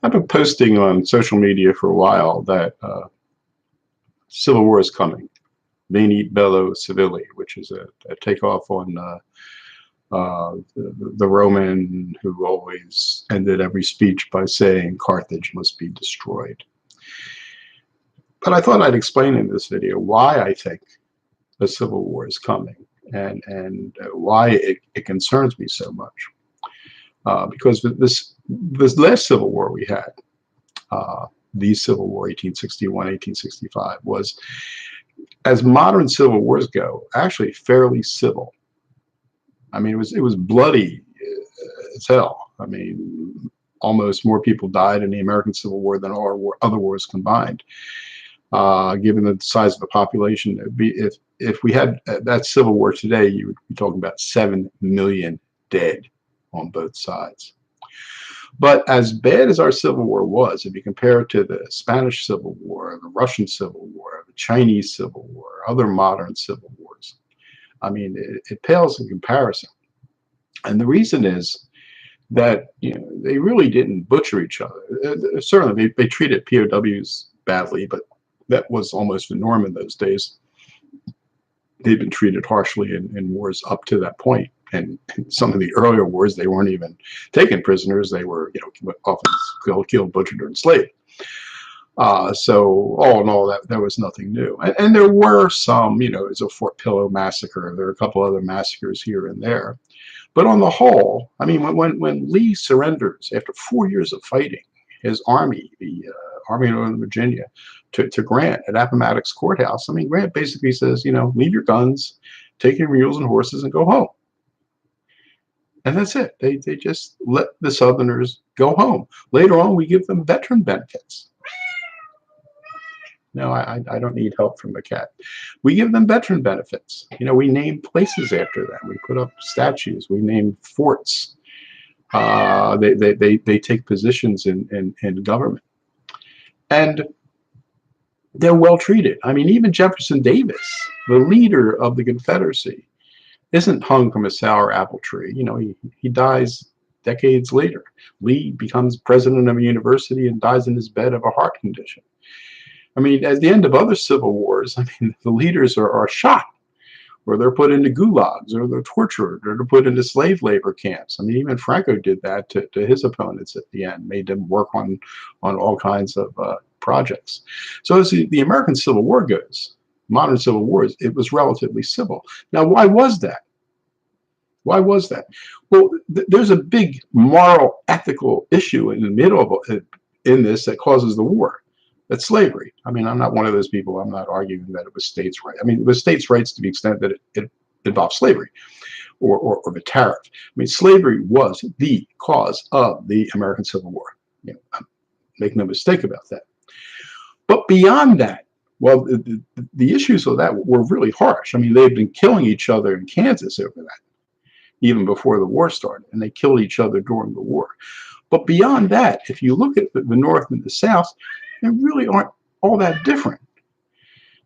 I've been posting on social media for a while that civil war is coming. Veni bello civili, which is a takeoff on the Roman who always ended every speech by saying Carthage must be destroyed. But I thought I'd explain in this video why I think a civil war is coming and why it concerns me so much. Because this last civil war we had, the Civil War, 1861, 1865, was, as modern civil wars go, actually fairly civil. I mean, it was bloody as hell. I mean, almost more people died in the American Civil War than all other wars combined. Given the size of the population, if we had that Civil War today, you would be talking about 7 million dead on both sides. But as bad as our Civil War was, if you compare it to the Spanish Civil War, the Russian Civil War, the Chinese Civil War, other modern civil wars, I mean, it pales in comparison. And the reason is that, you know, they really didn't butcher each other. Certainly, they treated POWs badly, but that was almost the norm in those days. They'd been treated harshly in wars up to that point. And in some of the earlier wars, they weren't even taking prisoners. They were, you know, often killed, butchered, or enslaved. So all in all, there was nothing new. And there were some, you know, it's a Fort Pillow massacre. There are a couple other massacres here and there. But on the whole, I mean, when Lee surrenders after 4 years of fighting, his army, the Army of Northern Virginia, to Grant at Appomattox Courthouse, I mean, Grant basically says, you know, leave your guns, take your mules and horses, and go home. And that's it. They just let the Southerners go home. Later on, we give them veteran benefits. No, I don't need help from the cat. We give them veteran benefits. You know, we name places after them. We put up statues. We name forts. They take positions in government. And they're well treated. I mean, even Jefferson Davis, the leader of the Confederacy, isn't hung from a sour apple tree. You know, he dies decades later. Lee becomes president of a university and dies in his bed of a heart condition. I mean, at the end of other civil wars, I mean, the leaders are shot, or they're put into gulags, or they're tortured, or they're put into slave labor camps. I mean, even Franco did that to his opponents at the end, made them work on all kinds of projects. So as the American Civil War goes, modern civil wars, it was relatively civil. Now, why was that? Why was that? Well, there's a big moral, ethical issue in the middle of in this that causes the war. That's slavery. I mean, I'm not one of those people. I'm not arguing that it was states' rights. I mean, it was states' rights to the extent that it involved slavery or the tariff. I mean, slavery was the cause of the American Civil War. You know, make no mistake about that. But beyond that, well, the issues of that were really harsh. I mean, they've been killing each other in Kansas over that, even before the war started, and they killed each other during the war. But beyond that, if you look at the North and the South, they really aren't all that different.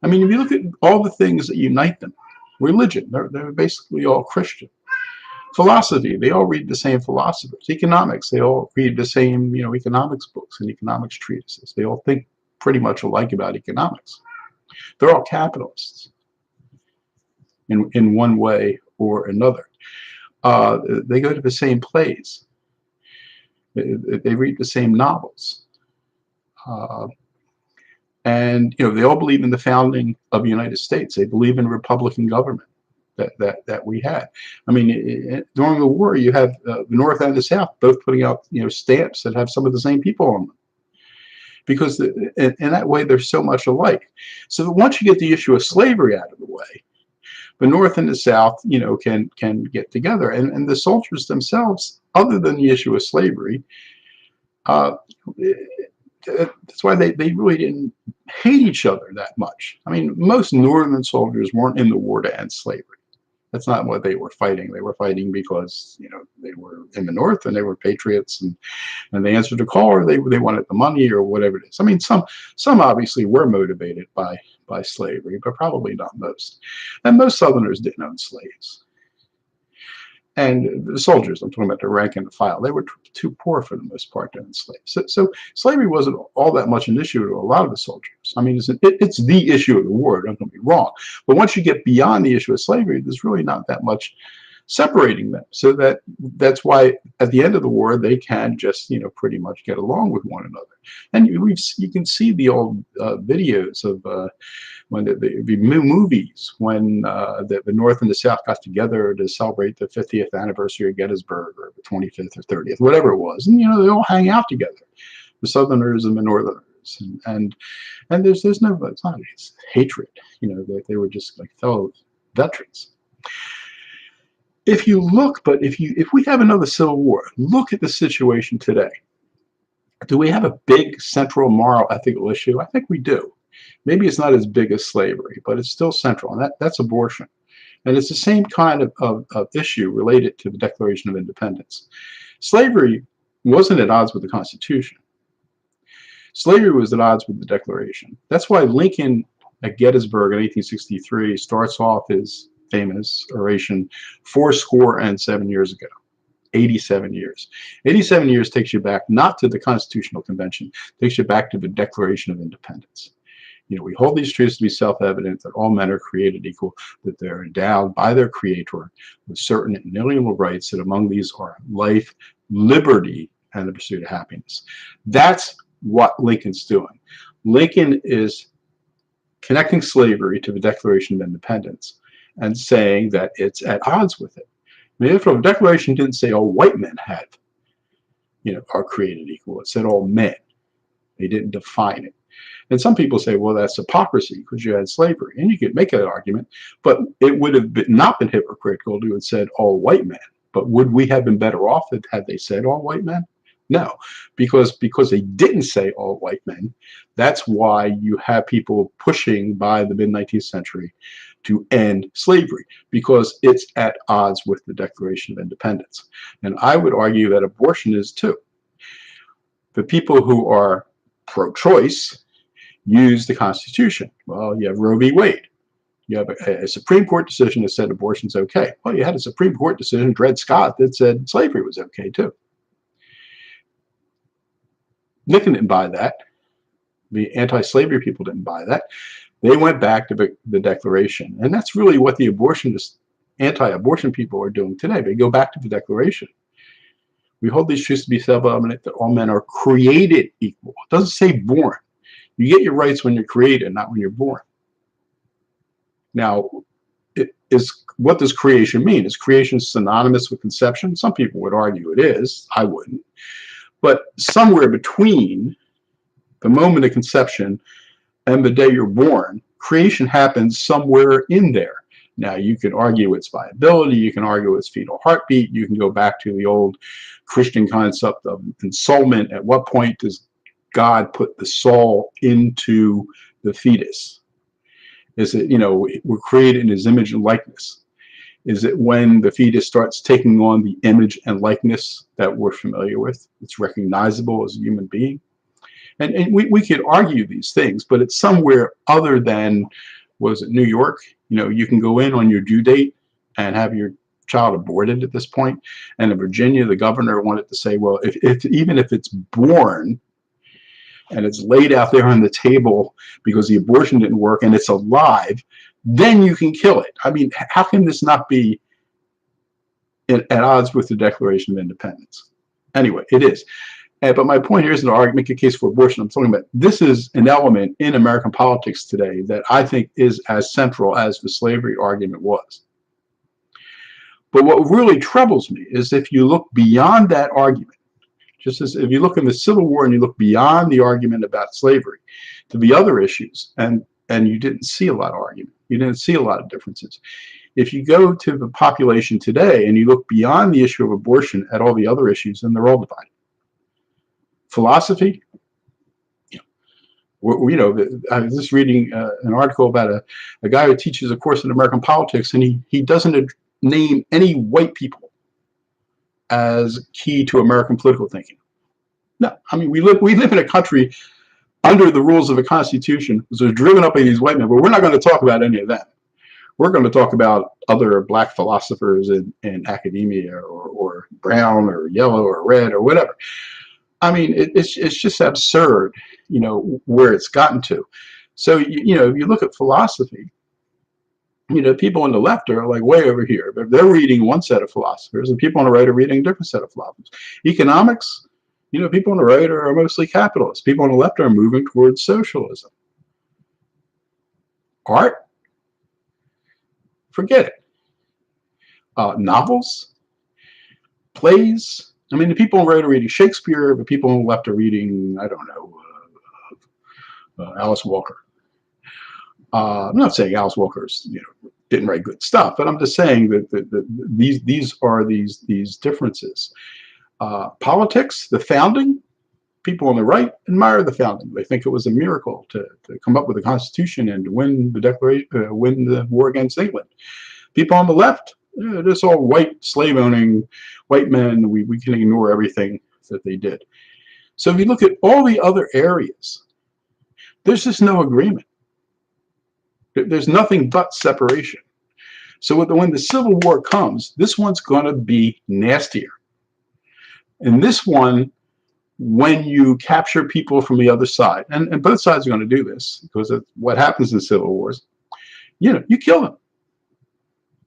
I mean, if you look at all the things that unite them, religion, they're basically all Christian. Philosophy, they all read the same philosophers. Economics, they all read the same, you know, economics books and economics treatises. They all think pretty much alike about economics. They're all capitalists in one way or another. They go to the same plays. They read the same novels. And, you know, they all believe in the founding of the United States. They believe in Republican government that we had. I mean, during the war, you have the North and the South both putting out, you know, stamps that have some of the same people on them. Because in that way, they're so much alike. So that once you get the issue of slavery out of the way, the North and the South, you know, can get together. And the soldiers themselves, other than the issue of slavery, that's why they really didn't hate each other that much. I mean, most Northern soldiers weren't in the war to end slavery. That's not what they were fighting. They were fighting because, you know, they were in the North and they were patriots and they answered the call, or they wanted the money or whatever it is. I mean, some obviously were motivated by slavery, but probably not most. And most Southerners didn't own slaves. And the soldiers, I'm talking about the rank and the file, they were too poor for the most part to enslave. So slavery wasn't all that much an issue to a lot of the soldiers. I mean, it's the issue of the war, don't get me wrong. But once you get beyond the issue of slavery, there's really not that much separating them. So that's why at the end of the war, they can just, pretty much get along with one another. And you can see the old videos of when the movies, when the North and the South got together to celebrate the 50th anniversary of Gettysburg, or the 25th or 30th, whatever it was, and they all hang out together, the Southerners and the Northerners, and there's no, it's hatred, they were just like fellow veterans. If we have another civil war, look at the situation today. Do we have a big central moral ethical issue? I think we do. Maybe it's not as big as slavery, but it's still central, and that's abortion. And it's the same kind of issue related to the Declaration of Independence. Slavery wasn't at odds with the Constitution. Slavery was at odds with the Declaration. That's why Lincoln at Gettysburg in 1863 starts off his famous oration 87 years ago. 87 years. 87 years takes you back not to the Constitutional Convention, takes you back to the Declaration of Independence. We hold these truths to be self-evident, that all men are created equal, that they're endowed by their Creator with certain inalienable rights, that among these are life, liberty, and the pursuit of happiness. That's what Lincoln's doing. Lincoln is connecting slavery to the Declaration of Independence and saying that it's at odds with it. I mean, the Declaration didn't say all white men are created equal. It said all men. They didn't define it. And some people say, well, that's hypocrisy because you had slavery. And you could make that argument, but it would have not been hypocritical to have said all white men. But would we have been better off had they said all white men? No, because they didn't say all white men. That's why you have people pushing by the mid-19th century to end slavery, because it's at odds with the Declaration of Independence. And I would argue that abortion is too. The people who are pro-choice use the Constitution. Well, you have Roe v. Wade. You have a Supreme Court decision that said abortion's okay. Well, you had a Supreme Court decision, Dred Scott, that said slavery was okay too. Lincoln didn't buy that. The anti-slavery people didn't buy that. They went back to the Declaration. And that's really what the anti-abortion people are doing today. They go back to the Declaration. We hold these truths to be self-evident, that all men are created equal. It doesn't say born. You get your rights when you're created, not when you're born. Now, what does creation mean? Is creation synonymous with conception? Some people would argue it is. I wouldn't. But somewhere between the moment of conception and the day you're born, creation happens somewhere in there. Now, you can argue its viability, you can argue its fetal heartbeat, you can go back to the old Christian concept of ensoulment. At what point does God put the soul into the fetus? Is it, we're created in his image and likeness. Is it when the fetus starts taking on the image and likeness that we're familiar with? It's recognizable as a human being. And we could argue these things, but it's somewhere other than, was it New York? You can go in on your due date and have your child aborted at this point. And in Virginia, the governor wanted to say, well, even if it's born and it's laid out there on the table because the abortion didn't work and it's alive, then you can kill it. I mean, how can this not be at odds with the Declaration of Independence? Anyway, it is. But my point here isn't to make a case for abortion. I'm talking about this is an element in American politics today that I think is as central as the slavery argument was. But what really troubles me is if you look beyond that argument, just as if you look in the Civil War and you look beyond the argument about slavery to the other issues, and you didn't see a lot of argument. You didn't see a lot of differences. If you go to the population today and you look beyond the issue of abortion at all the other issues, then they're all divided. Philosophy, I was just reading an article about a guy who teaches a course in American politics, and he doesn't name any white people as key to American political thinking. No, I mean, we live in a country under the rules of a constitution, which was driven up by these white men, but we're not going to talk about any of them. We're going to talk about other black philosophers in academia, or brown or yellow or red or whatever. I mean, it's just absurd, where it's gotten to. So, if you look at philosophy, people on the left are like way over here. They're reading one set of philosophers, and people on the right are reading a different set of philosophers. Economics, people on the right are mostly capitalists. People on the left are moving towards socialism. Art, forget it. Novels, plays. I mean, the people on the right are reading Shakespeare, but people on the left are reading, I don't know, Alice Walker. I'm not saying Alice Walker's, didn't write good stuff, but I'm just saying that these are these differences. Politics, the founding, people on the right admire the founding. They think it was a miracle to come up with a constitution and to win the declaration, win the war against England. People on the left, this all white slave-owning white men. We can ignore everything that they did. So if you look at all the other areas, there's just no agreement. There's nothing but separation. So when the Civil War comes, this one's going to be nastier. And this one, when you capture people from the other side, and both sides are going to do this, because of what happens in civil wars, you kill them.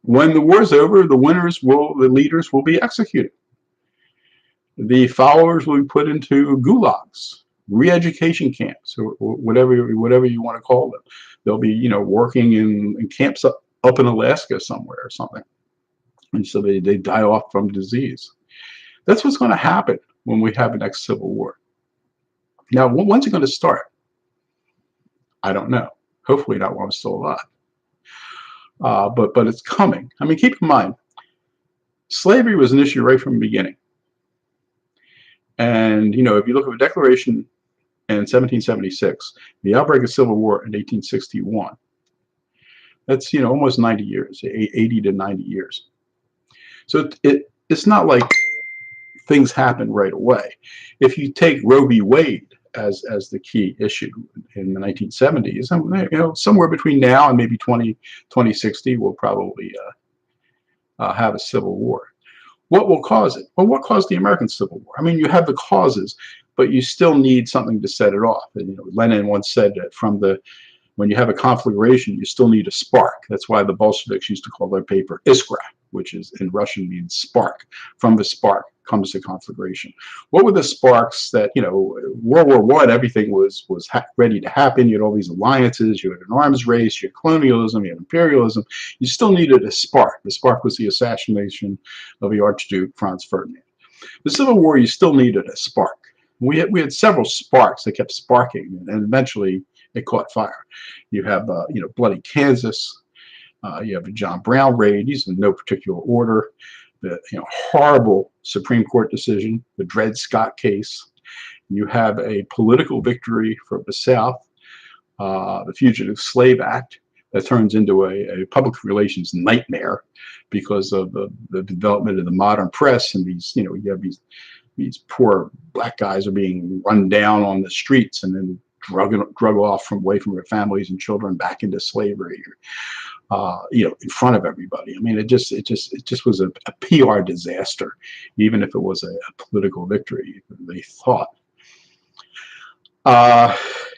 When the war's over, the leaders will be executed. The followers will be put into gulags, re-education camps, or whatever you want to call them. They'll be, working in camps up in Alaska somewhere or something. And so they die off from disease. That's what's going to happen when we have the next civil war. Now, when's it going to start? I don't know. Hopefully not while I'm still alive. But it's coming. I mean, keep in mind, slavery was an issue right from the beginning. And, if you look at the Declaration in 1776, the outbreak of Civil War in 1861, that's, almost 90 years, 80 to 90 years. So it's not like things happen right away. If you take Roe v. Wade as the key issue in the 1970s, somewhere between now and maybe 2060, we'll probably have a civil war. What will cause it? Well, what caused the American Civil War? I mean, you have the causes, but you still need something to set it off. And, Lenin once said that when you have a conflagration, you still need a spark. That's why the Bolsheviks used to call their paper Iskra, which is in Russian means spark. From the spark comes the conflagration. What were the sparks that, World War I, everything was ready to happen. You had all these alliances, you had an arms race, you had colonialism, you had imperialism. You still needed a spark. The spark was the assassination of the Archduke Franz Ferdinand. The Civil War, you still needed a spark. We had several sparks that kept sparking, and eventually it caught fire. You have, bloody Kansas. You have the John Brown raid. These in no particular order. The horrible Supreme Court decision, the Dred Scott case. You have a political victory for the South, the Fugitive Slave Act, that turns into a public relations nightmare because of the development of the modern press, and you have these poor black guys are being run down on the streets and then drug off away from their families and children back into slavery. In front of everybody. I mean, it just was a PR disaster, even if it was a political victory, they thought.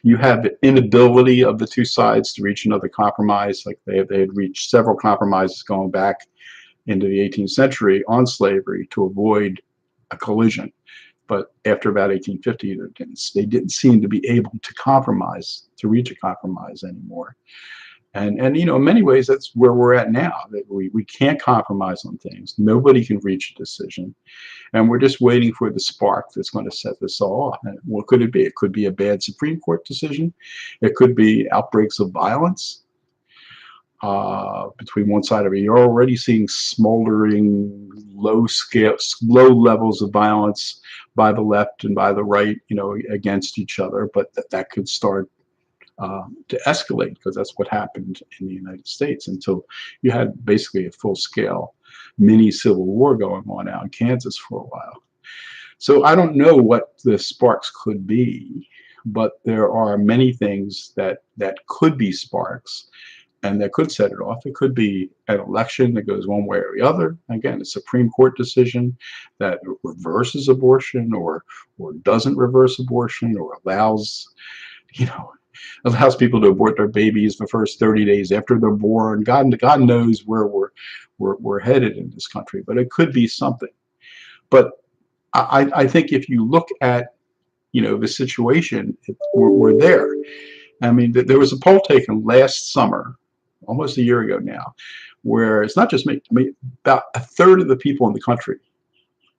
You have the inability of the two sides to reach another compromise. Like they had reached several compromises going back into the 18th century on slavery to avoid a collision. But after about 1850, they didn't seem to be able to reach a compromise anymore. And in many ways, that's where we're at now, that we can't compromise on things. Nobody can reach a decision. And we're just waiting for the spark that's going to set this all off. And what could it be? It could be a bad Supreme Court decision. It could be outbreaks of violence between one side of it. You're already seeing smoldering, low levels of violence by the left and by the right, against each other. But that could start to escalate, because that's what happened in the United States until you had basically a full-scale mini civil war going on out in Kansas for a while. So I don't know what the sparks could be, but there are many things that could be sparks. and that could set it off. It could be an election that goes one way or the other. Again, a Supreme Court decision that reverses abortion or doesn't reverse abortion or allows, you know, allows people to abort their babies the first 30 days after they're born. God knows where we're headed in this country, but it could be something. But I think if you look at, you know, the situation, we're there. I mean, there was a poll taken last summer, almost a year ago now, where it's not just me, about a third of the people in the country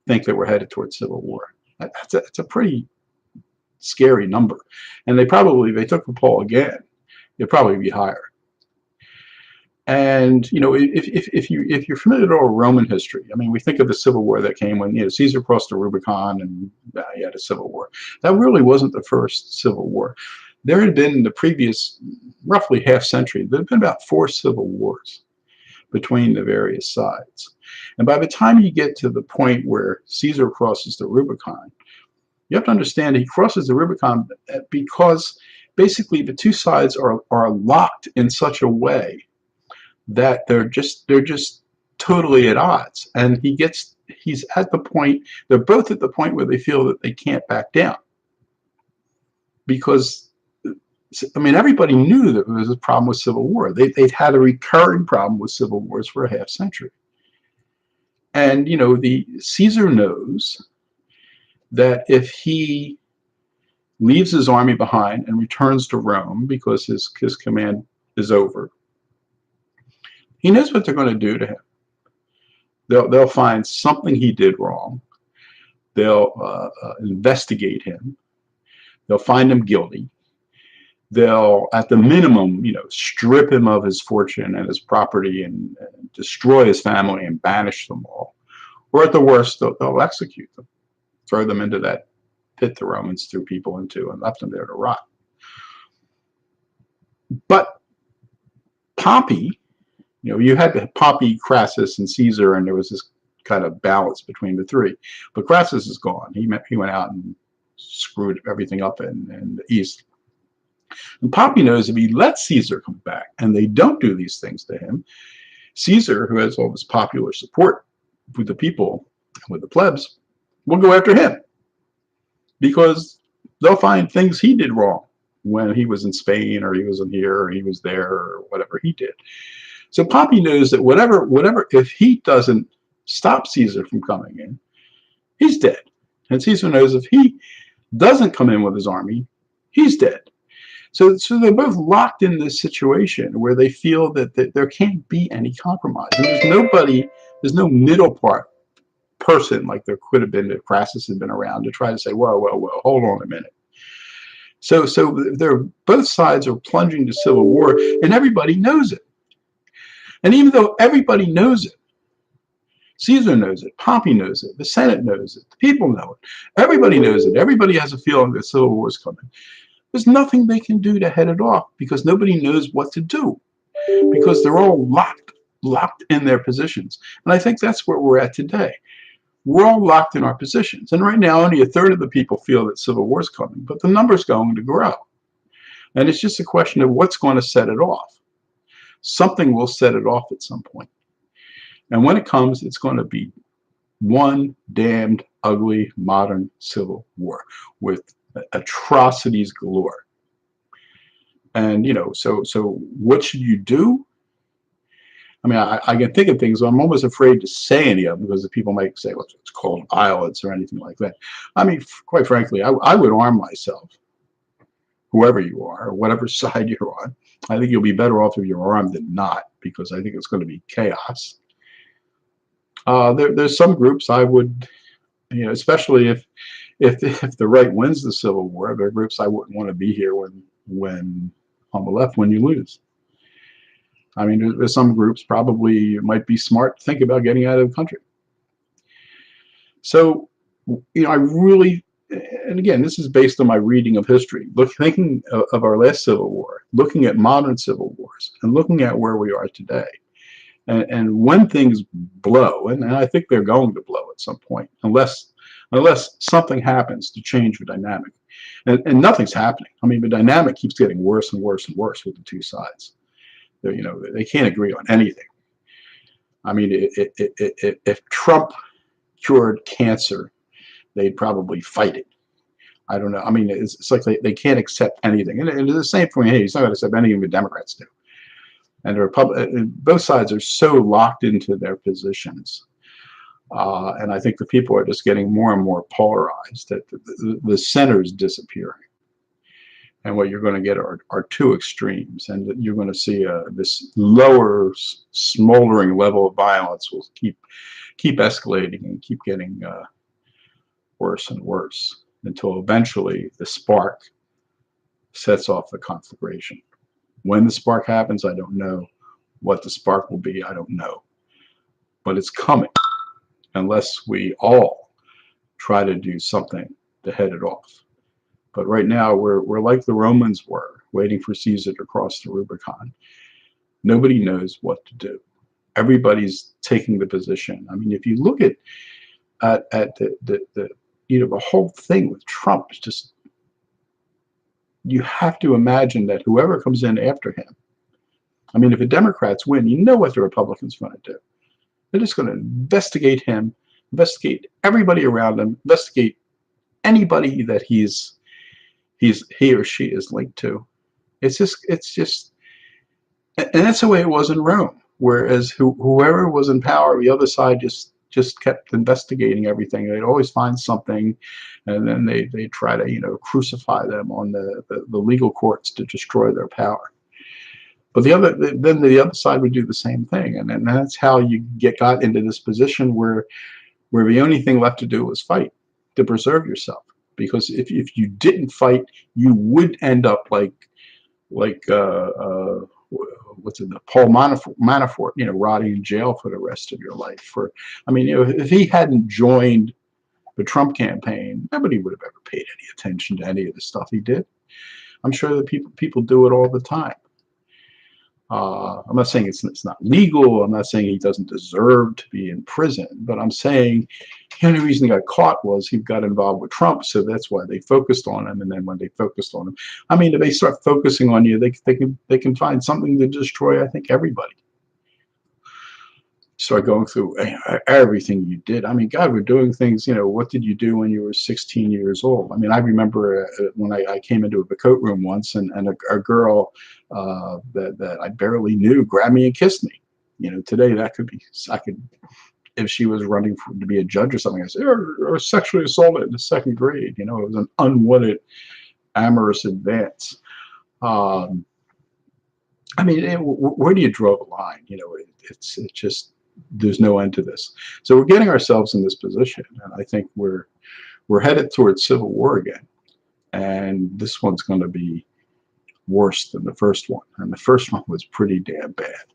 think that we're headed towards civil war. That's a pretty scary number. And they took the poll again, it'd probably be higher. And, you know, if you're familiar at all with Roman history, I mean, we think of the civil war that came when, you know, Caesar crossed the Rubicon and you had a civil war. That really wasn't the first civil war. There had been in the previous roughly half century, there had been about 4 civil wars between the various sides. And by the time you get to the point where Caesar crosses the Rubicon, you have to understand he crosses the Rubicon because basically the two sides are locked in such a way that they're just totally at odds. And he's at the point, they're both at the point where they feel that they can't back down. Because, I mean, everybody knew that there was a problem with civil war. They'd had a recurring problem with civil wars for a half century. And, you know, Caesar knows that if he leaves his army behind and returns to Rome because his command is over, he knows what they're going to do to him. They'll find something he did wrong. They'll investigate him. They'll find him guilty. They'll, at the minimum, you know, strip him of his fortune and his property and destroy his family and banish them all. Or at the worst, they'll execute them, throw them into that pit the Romans threw people into and left them there to rot. But Pompey, you know, you had Pompey, Crassus, and Caesar, and there was this kind of balance between the three. But Crassus is gone. He went out and screwed everything up in the East. And Pompey knows if he lets Caesar come back and they don't do these things to him, Caesar, who has all this popular support with the people, with the plebs, will go after him because they'll find things he did wrong when he was in Spain or he was in here or he was there or whatever he did. So Pompey knows that whatever, if he doesn't stop Caesar from coming in, he's dead. And Caesar knows if he doesn't come in with his army, he's dead. So they're both locked in this situation where they feel that there can't be any compromise. And there's no middle person like there could have been if Crassus had been around to try to say, well, hold on a minute. So both sides are plunging to civil war, and everybody knows it. And even though everybody knows it, Caesar knows it, Pompey knows it, the Senate knows it, the people know it, everybody knows it, everybody has a feeling that civil war is coming. There's nothing they can do to head it off because nobody knows what to do because they're all locked in their positions. And I think that's where we're at today. We're all locked in our positions. And right now, only a third of the people feel that civil war is coming, but the number's going to grow. And it's just a question of what's going to set it off. Something will set it off at some point. And when it comes, it's going to be one damned ugly modern civil war with atrocities galore. And, you know, so what should you do? I mean, I can think of things, I'm almost afraid to say any of them because the people might say, well, it's called violence or anything like that. I mean, quite frankly, I would arm myself, whoever you are, or whatever side you're on. I think you'll be better off if you're armed than not because I think it's going to be chaos. There's some groups I would, you know, especially if the right wins the Civil War, there are groups I wouldn't want to be here when on the left when you lose. I mean, there's some groups probably might be smart to think about getting out of the country. So, you know, I really, and again, this is based on my reading of history, thinking of our last Civil War, looking at modern civil wars, and looking at where we are today. And when things blow, and I think they're going to blow at some point, unless something happens to change the dynamic. And nothing's happening. I mean, the dynamic keeps getting worse and worse and worse with the two sides. They can't agree on anything. I mean, if Trump cured cancer, they'd probably fight it. I don't know. I mean, it's like they can't accept anything. And it's the same for me. Hey, he's not going to accept anything the Democrats do. And both sides are so locked into their positions. And I think the people are just getting more and more polarized, that the center is disappearing. And what you're going to get are two extremes. And you're going to see this lower, smoldering level of violence will keep escalating and keep getting worse and worse, until eventually the spark sets off the conflagration. When the spark happens, I don't know. What the spark will be, I don't know. But it's coming, unless we all try to do something to head it off. But right now, we're like the Romans were, waiting for Caesar to cross the Rubicon. Nobody knows what to do. Everybody's taking the position. I mean, if you look at the whole thing with Trump, is just, you have to imagine that whoever comes in after him, I mean, if the Democrats win, you know what the Republicans are going to do. They're just going to investigate him, investigate everybody around him, investigate anybody that he or she is linked to. It's just, and that's the way it was in Rome. Whereas whoever was in power, the other side just kept investigating everything. They'd always find something, and then they try to crucify them on the legal courts to destroy their power. But the other side would do the same thing, and that's how you got into this position where the only thing left to do was fight to preserve yourself. Because if you didn't fight, you would end up like what's it, Paul Manafort, rotting in jail for the rest of your life. If he hadn't joined the Trump campaign, nobody would have ever paid any attention to any of the stuff he did. I'm sure that people do it all the time. I'm not saying it's not legal. I'm not saying he doesn't deserve to be in prison, but I'm saying the only reason he got caught was he got involved with Trump, so that's why they focused on him. And then when they focused on him, I mean, if they start focusing on you, they can find something to destroy, I think, everybody. Start going through everything you did. I mean, God, we're doing things, what did you do when you were 16 years old? I mean, I remember when I came into a coat room once, and a girl that I barely knew grabbed me and kissed me. Today I could, if she was running to be a judge or something, I say, or sexually assaulted in the second grade. It was an unwanted amorous advance. I mean, where do you draw the line? It's just, there's no end to this. So we're getting ourselves in this position, and I think we're headed towards civil war again. And this one's going to be worse than the first one. And the first one was pretty damn bad.